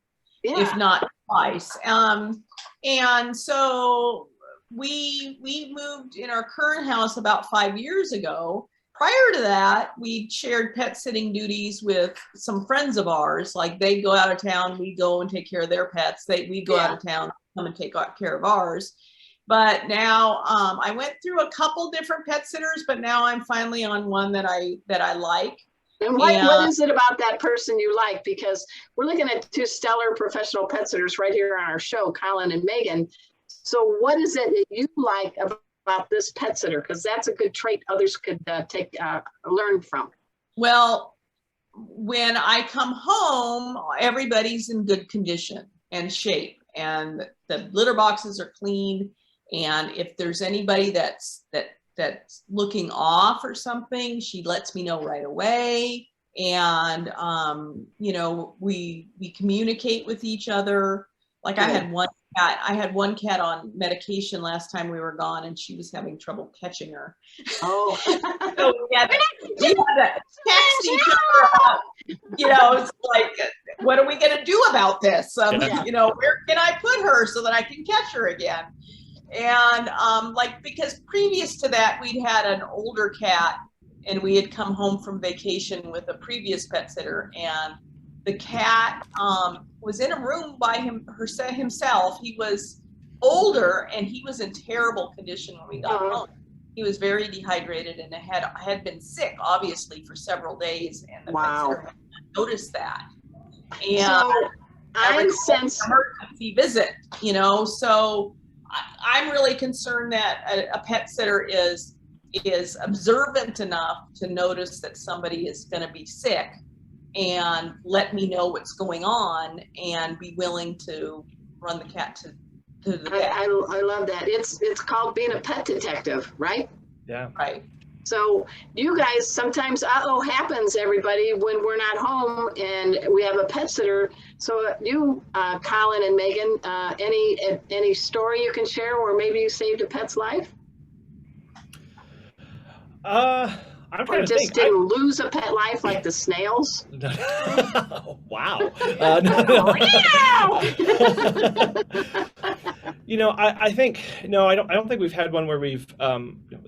if not twice. And so we moved in our current house about 5 years ago. Prior to that, we shared pet sitting duties with some friends of ours. Like they go out of town, we go and take care of their pets. We go out of town, come and take care of ours. But now I went through a couple different pet sitters, but now I'm finally on one that I like. And what is it about that person you like? Because we're looking at 2 stellar professional pet sitters right here on our show, Collin and Meghan. So what is it that you like about this pet sitter? Because that's a good trait others could learn from. Well, when I come home, everybody's in good condition and shape, and the litter boxes are clean. And if there's anybody that's looking off or something, she lets me know right away. And you know, we communicate with each other. Like I had one cat on medication last time we were gone, and she was having trouble catching her. Oh, So we had to text each other about, you know, it's like, what are we going to do about this? You know, where can I put her so that I can catch her again? And because previous to that, we'd had an older cat, and we had come home from vacation with a previous pet sitter, and the cat was in a room by himself. He was older, and he was in terrible condition when we got home. He was very dehydrated and had been sick, obviously, for several days, and the pet sitter noticed that. And so I sense emergency visit, you know. So I'm really concerned that a pet sitter is observant enough to notice that somebody is going to be sick and let me know what's going on and be willing to run the cat to the vet. I love that. It's called being a pet detective, right? Yeah. Right. So you guys sometimes happens, everybody, when we're not home and we have a pet sitter. So you, Collin and Meghan, any story you can share where maybe you saved a pet's life? I'm trying or to just think. didn't lose a pet life like the snails? Wow. You know, I think no, I don't think we've had one where we've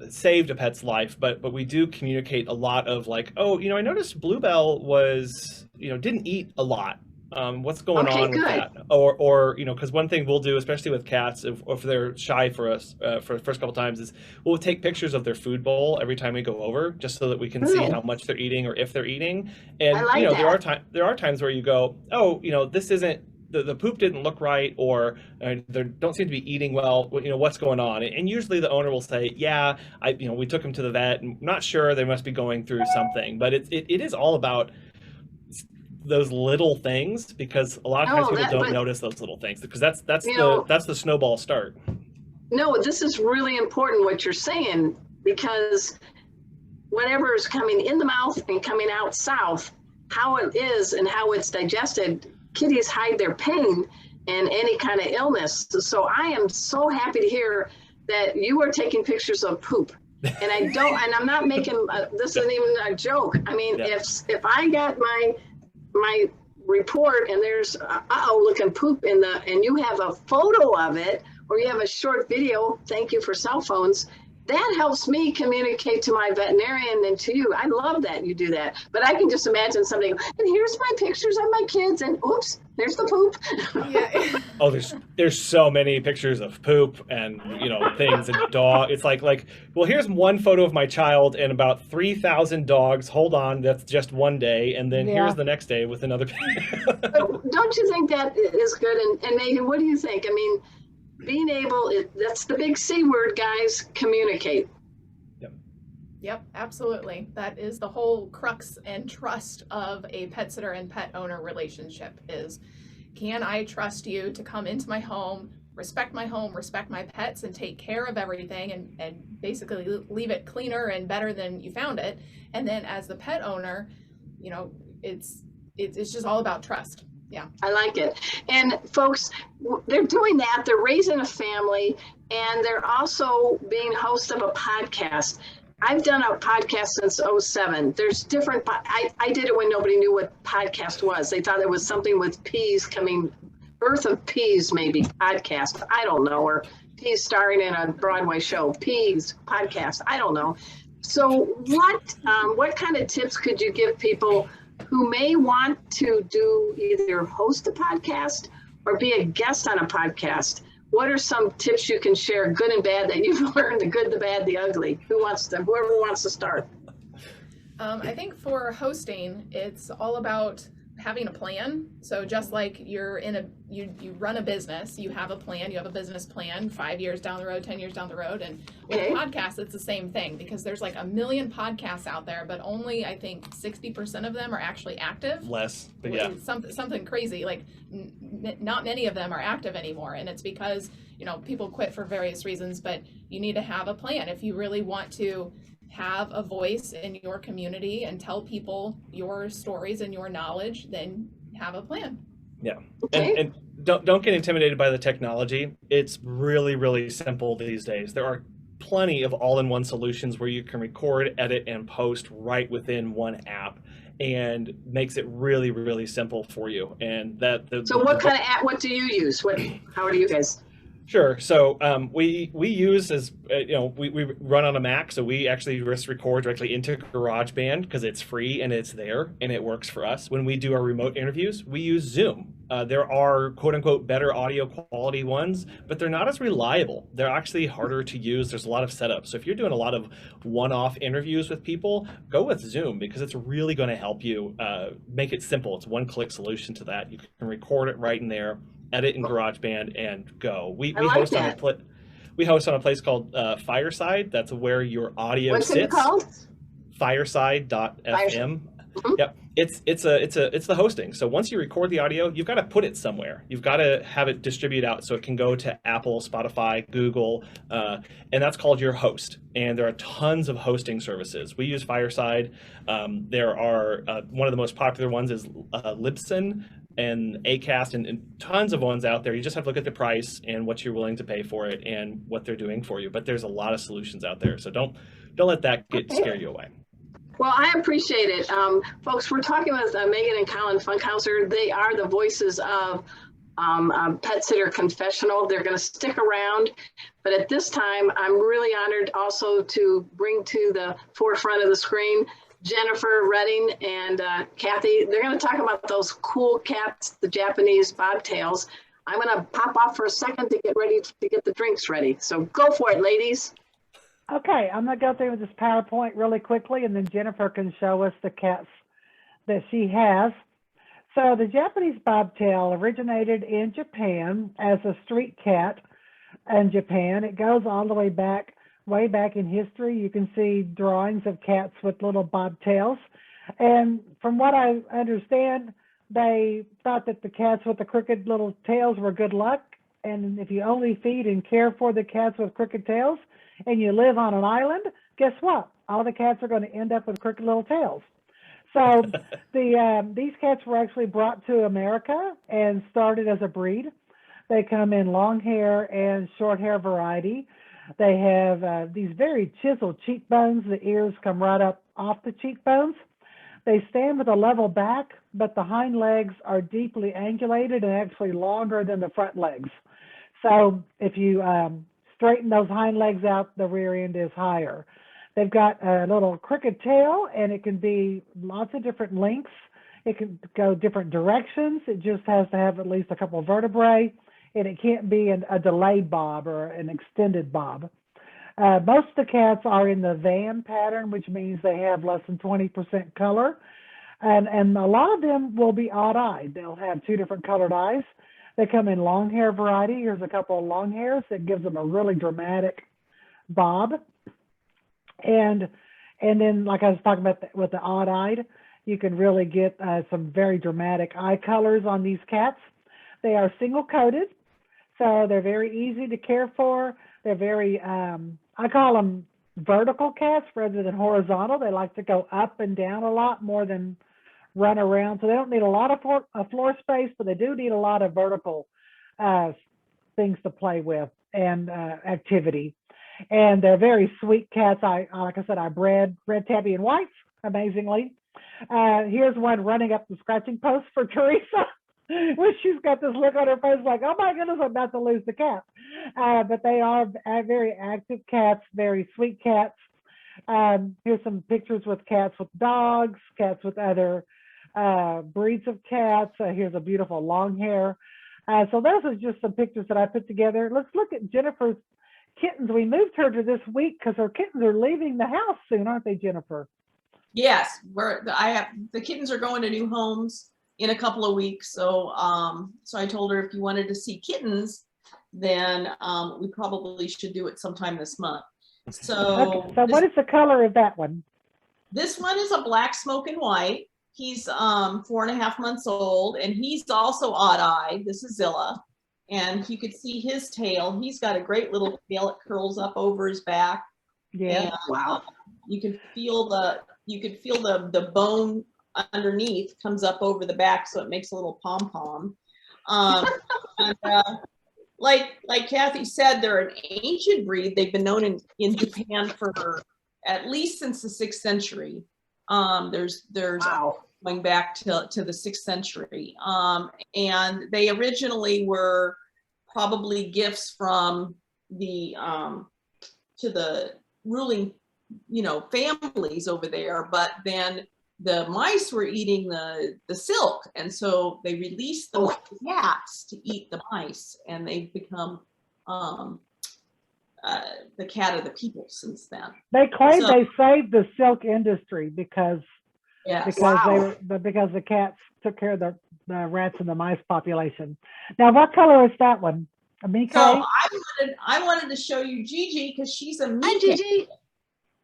saved a pet's life, but we do communicate a lot of like, oh, you know, I noticed Bluebell was, you know, didn't eat a lot. What's going on with that? Or you know, because one thing we'll do, especially with cats, if they're shy for us for the first couple times, is we'll take pictures of their food bowl every time we go over, just so that we can see how much they're eating or if they're eating. And I like you know, that. there are times where you go, oh, you know, this isn't the poop didn't look right, or they don't seem to be eating well. You know, what's going on? And usually the owner will say, yeah, we took him to the vet, and I'm not sure, they must be going through something. But it is all about those little things, because a lot of times people don't notice those little things, because that's the snowball start. No, this is really important what you're saying, because whatever is coming in the mouth and coming out south, how it is and how it's digested, kitties hide their pain and any kind of illness. So I am so happy to hear that you are taking pictures of poop. And I'm not making, this isn't even a joke. I mean, if I got my report and there's looking poop and you have a photo of it, or you have a short video, thank you for cell phones, that helps me communicate to my veterinarian and to you. I love that you do that. But I can just imagine somebody, and here's my pictures of my kids, and oops, there's the poop. Yeah. Oh, there's so many pictures of poop and things and dog. It's like, well, here's one photo of my child and about 3,000 dogs. Hold on, that's just one day, and then here's the next day with another. Don't you think that is good? And Megan, what do you think? I mean, being able, that's the big C word, guys, communicate. Yep, absolutely. That is the whole crux and trust of a pet sitter and pet owner relationship is, can I trust you to come into my home, respect my pets, and take care of everything, and basically leave it cleaner and better than you found it. And then as the pet owner, it's just all about trust. Yeah. I like it. And folks, they're doing that. They're raising a family, and they're also being host of a podcast. I've done a podcast since 2007. There's different, I did it when nobody knew what podcast was. They thought it was something with peas coming, Birth of Peas maybe, podcast. I don't know, or peas starring in a Broadway show, peas, podcast. I don't know. So what kind of tips could you give people who may want to do either host a podcast or be a guest on a podcast? What are some tips you can share, good and bad, that you've learned, the good, the bad, the ugly? Whoever wants to start? I think for hosting, it's all about having a plan. So just like you run a business, you have a plan, you have a business plan 5 years down the road, 10 years down the road. And with podcasts, it's the same thing, because there's like 1 million podcasts out there, but only I think 60% of them are actually active. Less, but yeah. Something crazy, like not many of them are active anymore. And it's because, people quit for various reasons, but you need to have a plan. If you really want to have a voice in your community and tell people your stories and your knowledge, then have a plan. Yeah. And don't get intimidated by the technology. It's really, really simple these days. There are plenty of all-in-one solutions where you can record, edit, and post right within one app, and makes it really, really simple for you. And so what kind of app, what do you use? How do you guys? Sure. So we use we run on a Mac, so we actually just record directly into GarageBand because it's free and it's there and it works for us. When we do our remote interviews, we use Zoom. There are quote unquote better audio quality ones, but they're not as reliable. They're actually harder to use. There's a lot of setup. So if you're doing a lot of one-off interviews with people, go with Zoom because it's really going to help you make it simple. It's a one-click solution to that. You can record it right in there, edit in GarageBand, and go. We host on a place called Fireside. That's where your audio sits. What's it called? Fireside.fm. Yep. It's the hosting. So once you record the audio, you've got to put it somewhere. You've got to have it distribute out so it can go to Apple, Spotify, Google, and that's called your host. And there are tons of hosting services. We use Fireside. There are one of the most popular ones is Libsyn and Acast, and tons of ones out there. You just have to look at the price and what you're willing to pay for it and what they're doing for you. But there's a lot of solutions out there. So don't let that scare you away. Well, I appreciate it. Folks, we're talking with Meghan and Collin Funkhouser. They are the voices of Pet Sitter Confessional. They're going to stick around. But at this time, I'm really honored also to bring to the forefront of the screen Jennifer Redding and Kathy. They're going to talk about those cool cats, the Japanese bobtails. I'm going to pop off for a second to get ready to get the drinks ready. So go for it, ladies. Okay, I'm going to go through this PowerPoint really quickly, and then Jennifer can show us the cats that she has. So the Japanese Bobtail originated in Japan as a street cat in Japan. It goes all the way back in history. You can see drawings of cats with little bobtails. And from what I understand, they thought that the cats with the crooked little tails were good luck. And if you only feed and care for the cats with crooked tails and you live on an island, guess what? All the cats are going to end up with crooked little tails. So these cats were actually brought to America and started as a breed. They come in long hair and short hair variety. They have these very chiseled cheekbones. The ears come right up off the cheekbones. They stand with a level back, but the hind legs are deeply angulated and actually longer than the front legs. So if you straighten those hind legs out, the rear end is higher. They've got a little crooked tail, and it can be lots of different lengths. It can go different directions. It just has to have at least a couple of vertebrae, and it can't be a delayed bob or an extended bob. Most of the cats are in the van pattern, which means they have less than 20% color. And a lot of them will be odd-eyed. They'll have two different colored eyes. They come in long hair variety. Here's a couple of long hairs that gives them a really dramatic bob. And then, like I was talking about with the odd-eyed, you can really get some very dramatic eye colors on these cats. They are single-coated, so they're very easy to care for. They're very, I call them vertical cats rather than horizontal. They like to go up and down a lot more than run around. So they don't need a lot of floor space, but they do need a lot of vertical things to play with and activity. And they're very sweet cats. Like I said, I bred red tabby and whites, amazingly. Here's one running up the scratching post for Teresa. When she's got this look on her face like, oh my goodness, I'm about to lose the cat. But they are very active cats, very sweet cats. Here's some pictures with cats with dogs, cats with other breeds of cats. Here's a beautiful long hair. So those are just some pictures that I put together. Let's look at Jennifer's kittens. We moved her to this week because her kittens are leaving the house soon, aren't they, Jennifer? Yes, the kittens are going to new homes in a couple of weeks. So so I told her if you wanted to see kittens, then we probably should do it sometime this month. So, okay. So what is the color of that one? This one is a black smoke and white. He's 4.5 months old, and he's also odd-eyed. This is Zilla, and you could see his tail. He's got a great little tail. It curls up over his back. Yeah. And, wow. You can feel the bone underneath comes up over the back, so it makes a little pom-pom. Like Kathy said, they're an ancient breed. They've been known in Japan for at least since the 6th century. There's wow. Going back to the 6th century. And they originally were probably gifts from the to the ruling, families over there, but then the mice were eating the silk, and so they released the cats to eat the mice, and they've become the cat of the people since then. They claim they saved the silk industry because wow. because the cats took care of the rats and the mice population. Now, what color is that one? A Mike? So I wanted to show you Gigi because she's a Mike. Hi, Gigi.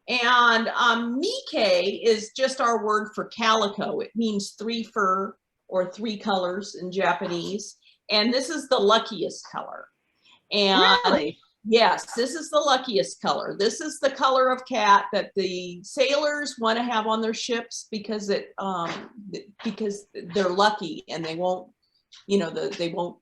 And Mike is just our word for calico. It means 3 fur or 3 colors in Japanese. And this is the luckiest color. And really? Yes, this is the luckiest color. This is the color of cat that the sailors want to have on their ships because because they're lucky and they won't, they won't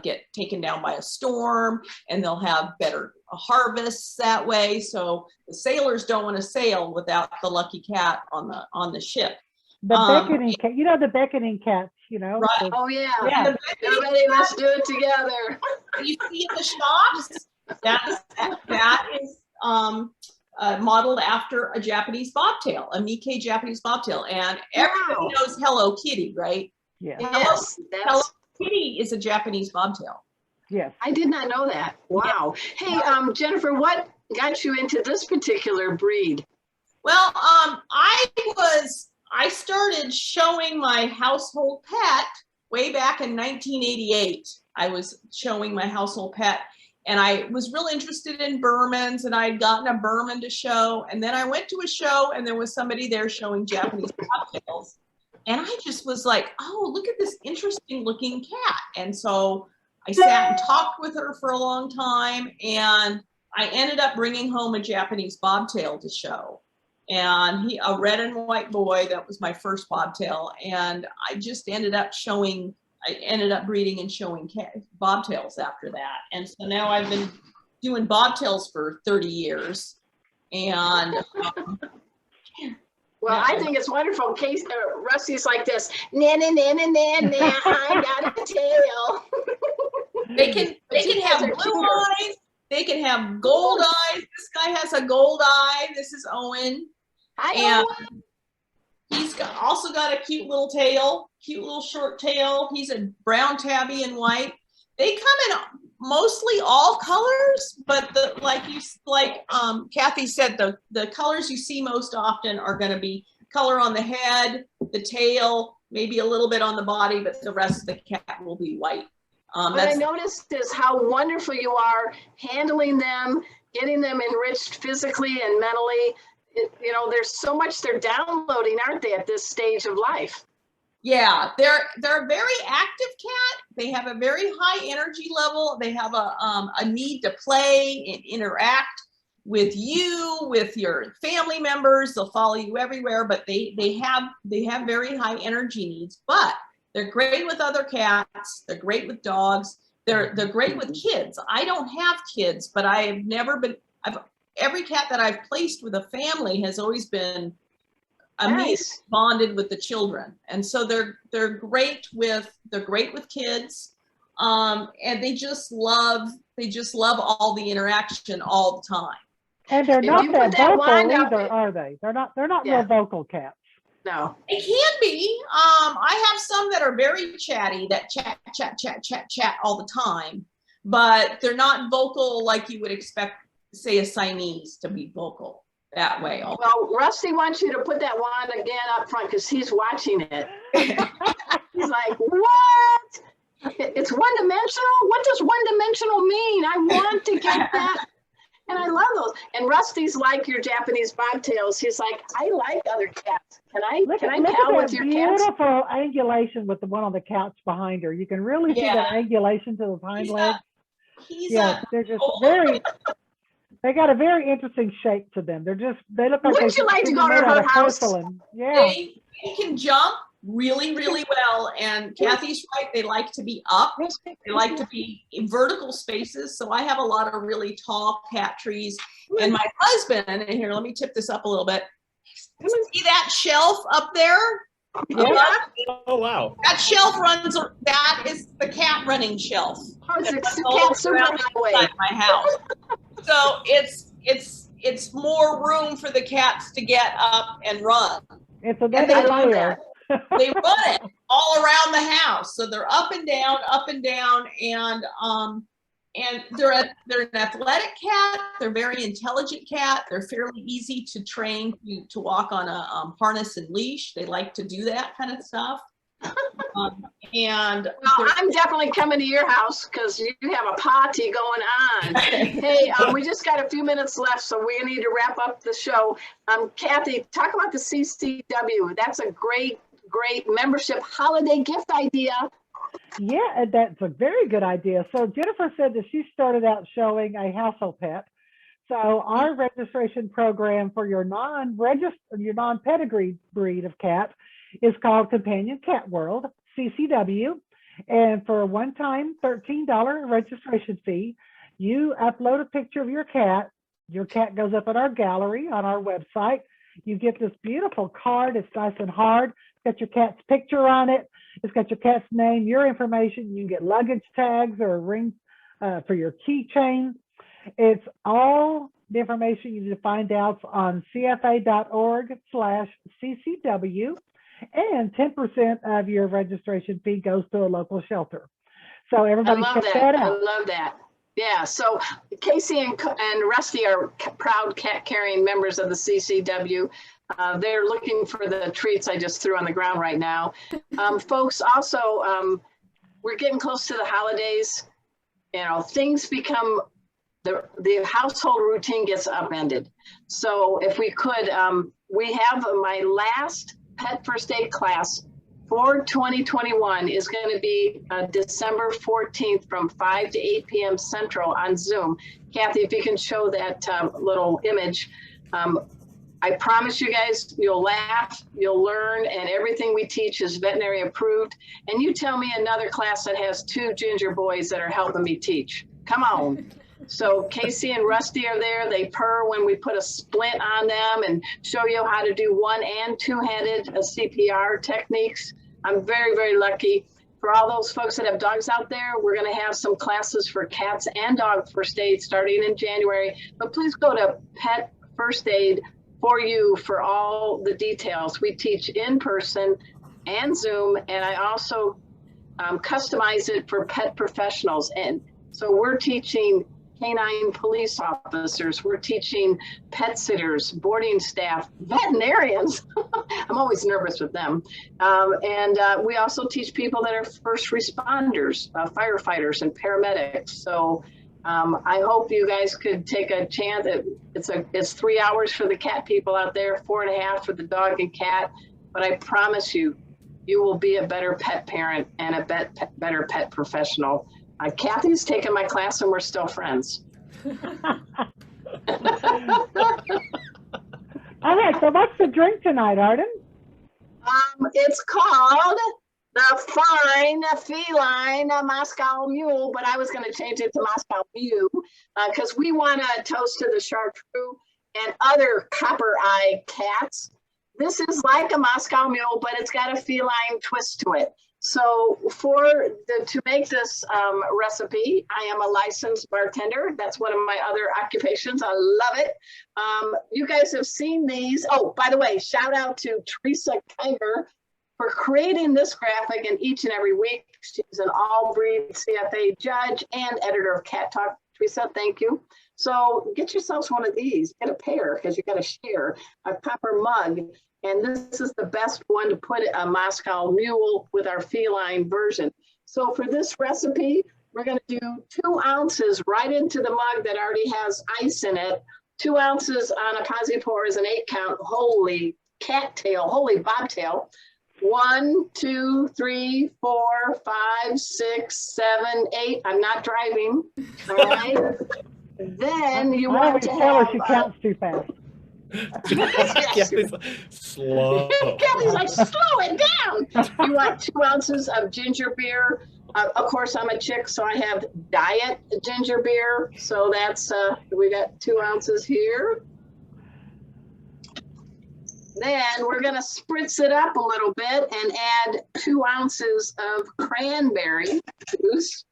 get taken down by a storm, and they'll have better harvests that way. So the sailors don't want to sail without the lucky cat on the ship. The beckoning cat, the beckoning cats, Right. Oh yeah. Everybody, let's do it together. You see in the shops, that is modeled after a Japanese bobtail, a Mike Japanese bobtail, and everybody knows Hello Kitty, right? Yeah. Yes. Hello Kitty is a Japanese bobtail. Yes. I did not know that. Wow. Hey, Jennifer, what got you into this particular breed? Well, I was I started showing my household pet way back in 1988. I was showing my household pet, and I was real interested in Burmans, and I had gotten a Burman to show. And then I went to a show, and there was somebody there showing Japanese Bobtails. And I just was like, oh, look at this interesting looking cat. And so I sat and talked with her for a long time, and I ended up bringing home a Japanese Bobtail to show. And a red and white boy, that was my first Bobtail. And I just ended up breeding and showing Bobtails after that. And so now I've been doing Bobtails for 30 years. And well, I think it's wonderful. Case Rusty's like this. Na na na na na na. I got a tail. They can have blue eyes. They can have gold eyes. This guy has a gold eye. This is Owen. And he's also got a cute little tail, cute little short tail. He's a brown tabby and white. They come in mostly all colors, but Kathy said, the colors you see most often are going to be color on the head, the tail, maybe a little bit on the body, but the rest of the cat will be white. What I noticed is how wonderful you are handling them, getting them enriched physically and mentally. You know, there's so much they're downloading, aren't they, at this stage of life? Yeah, they're a very active cat. They have a very high energy level. They have a need to play and interact with you, with your family members. They'll follow you everywhere, but they have very high energy needs. But they're great with other cats. They're great with dogs. They're great with kids. I don't have kids, but every cat that I've placed with a family has always been amazing, bonded with the children. And so they're great with kids. And they just love all the interaction all the time. And they're not that vocal either, are they? They're not real vocal cats. No. It can be. I have some that are very chatty, that chat all the time, but they're not vocal like you would expect, say, a Siamese to be vocal that way. Well, Rusty wants you to put that wand again up front because he's watching it. He's like, what? It's one-dimensional? What does one-dimensional mean? I want to get that. And I love those. And Rusty's like your Japanese Bobtails. He's like, I like other cats. Can I pal with your cats? Beautiful angulation with the one on the couch behind her. You can really see that angulation to the hind legs. They're just very. They got a very interesting shape to them. They look like Wouldn't you like to go to her house? Porcelain. Yeah. They can jump really, really well. And Kathy's right. They like to be up. They like to be in vertical spaces. So I have a lot of really tall cat trees. And my husband, and here, let me tip this up a little bit. See that shelf up there? Yeah. Oh, wow. That shelf that is the cat running shelf. Oh, it's a cat superhighway. My house. So it's more room for the cats to get up and run. It's a good idea. They run it all around the house. So they're up and down, and they're an athletic cat. They're very intelligent cat. They're fairly easy to train to walk on a harness and leash. They like to do that kind of stuff. And well, I'm definitely coming to your house because you have a party going on. Hey, we just got a few minutes left, so we need to wrap up the show. Kathy, talk about the CCW. That's a great membership holiday gift idea. Yeah, that's a very good idea. So Jennifer said that she started out showing a household pet. So our registration program for your non-pedigree breed of cat is called Companion Cat World, CCW. And for a one-time $13 registration fee, you upload a picture of your cat goes up in our gallery on our website. You get this beautiful card. It's nice and hard. It's got your cat's picture on it. It's got your cat's name, your information. You can get luggage tags or rings for your keychain. It's all the information you need to find out on cfa.org/CCW. And 10% of your registration fee goes to a local shelter. So everybody check that out. I love that. Yeah, so Casey and Rusty are proud cat carrying members of the CCW. They're looking for the treats I just threw on the ground right now. Folks, also, we're getting close to the holidays. You know, things become, the household routine gets upended. So if we could, we have my last pet first aid class for 2021 is going to be December 14th from 5 to 8 p.m. Central on Zoom. Kathy, if you can show that little image. I promise you guys, you'll laugh, you'll learn, and everything we teach is veterinary approved. And you tell me another class that has 2 ginger boys that are helping me teach. Come on. So Casey and Rusty are there. They purr when we put a splint on them and show you how to do 1- and 2-handed CPR techniques. I'm very, very lucky. For all those folks that have dogs out there, we're going to have some classes for cats and dog first aid starting in January. But please go to Pet First Aid for you for all the details. We teach in person and Zoom, and I also customize it for pet professionals. And so we're teaching canine police officers, we're teaching pet sitters, boarding staff, veterinarians. I'm always nervous with them. And we also teach people that are first responders, firefighters and paramedics. So I hope you guys could take a chance. It's 3 hours for the cat people out there, 4.5 for the dog and cat. But I promise you, you will be a better pet parent and a better pet professional. Kathy's taken my class and we're still friends. All right, so what's the drink tonight, Arden? It's called the Fine Feline Moscow Mule, but I was going to change it to Moscow Mew because we want to toast to the chartreuse and other copper eye cats. This is like a Moscow Mule, but it's got a feline twist to it. So to make this recipe, I am a licensed bartender. That's one of my other occupations. I love it. You guys have seen these. Oh, by the way, shout out to Teresa Kinger for creating this graphic and each and every week. She's an all-breed CFA judge and editor of Cat Talk. Teresa, thank you. So get yourselves one of these. Get a pair because you got to share a copper mug. And this is the best one to put a Moscow Mule with our feline version. So for this recipe, we're going to do 2 ounces right into the mug that already has ice in it. 2 ounces on a posi pour is an 8 count. Holy cattail, holy bobtail. 1, 2, 3, 4, 5, 6, 7, 8. I'm not driving. All right. Then you want to tell her have. she counts too fast. Kathy's like, slow. Kathy's like, slow it down. You want 2 ounces of ginger beer. Of course, I'm a chick, so I have diet ginger beer. So that's, we got 2 ounces here. Then we're going to spritz it up a little bit and add 2 ounces of cranberry juice.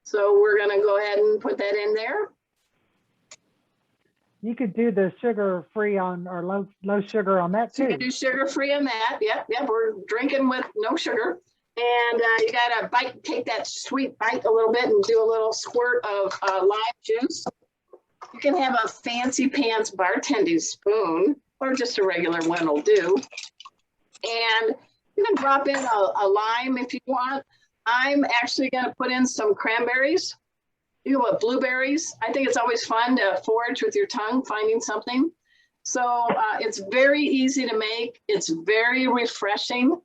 So we're going to go ahead and put that in there. You could do the sugar-free on or low sugar on that too. You can do sugar-free on that. Yep, we're drinking with no sugar. And you got to take that sweet bite a little bit and do a little squirt of lime juice. You can have a fancy pants bartending spoon or just a regular one will do. And you can drop in a lime if you want. I'm actually going to put in some cranberries. You know what, blueberries. I think it's always fun to forage with your tongue, finding something. So it's very easy to make. It's very refreshing.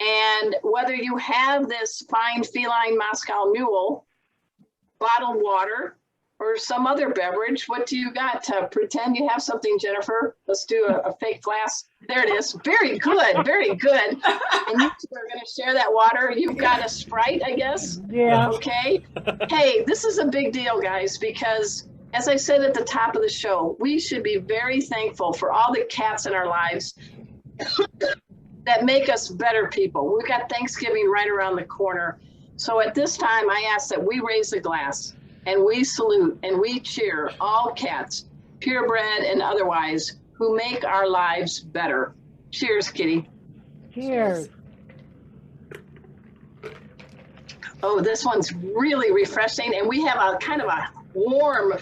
And whether you have this fine feline Moscow Mule, bottled water, or some other beverage, what do you got? Pretend you have something, Jennifer. Let's do a fake glass. There it is. Very good, very good. And you two are going to share that water. You've got a Sprite, I guess? Yeah. Okay. Hey, this is a big deal, guys, because as I said at the top of the show, we should be very thankful for all the cats in our lives that make us better people. We've got Thanksgiving right around the corner. So at this time, I ask that we raise a glass and we salute and we cheer all cats, purebred and otherwise, who make our lives better. Cheers, Kitty. Cheers. Oh, this one's really refreshing. And we have a kind of a warm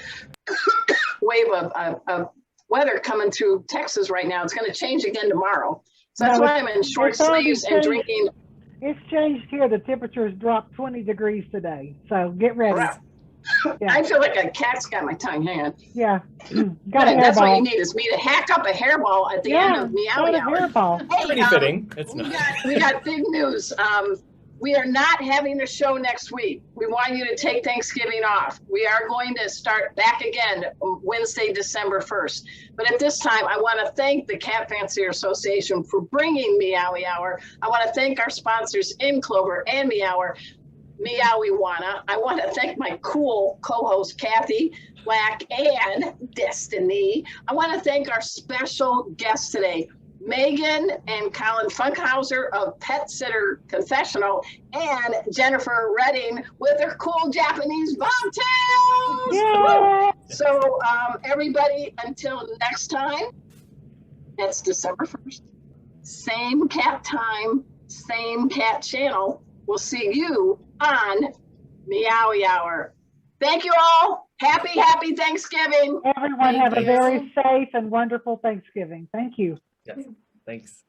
wave of weather coming through Texas right now. It's going to change again tomorrow. So that's No, why I'm in short it's already sleeves and changed. drinking. It's changed here. The temperature has dropped 20 degrees today. So get ready. Crap. Yeah. I feel like a cat's got my tongue. Hang on. Yeah. Got a That's what you hairball. need is me to hack up a hairball at the end Yeah, of got a Meowy Hour. hairball. Hey, Pretty fitting. It's not. we got big news. We are not having a show next week. We want you to take Thanksgiving off. We are going to start back again Wednesday, December 1st. But at this time, I want to thank the Cat Fancier Association for bringing Meowy Hour. I want to thank our sponsors in Clover and Meowy Wanna. I want to thank my cool co-host Kathy, Black, and Destiny. I want to thank our special guests today, Meghan and Collin Funkhouser of Pet Sitter Confessional, and Jennifer Redding with her cool Japanese bobtails. Yeah. So everybody, until next time, it's December 1st. Same cat time, same cat channel. We'll see you on Meowy Hour. Thank you all. Happy Thanksgiving. Everyone have a Thank you. very safe and wonderful Thanksgiving. Thank you. Yes. Thanks.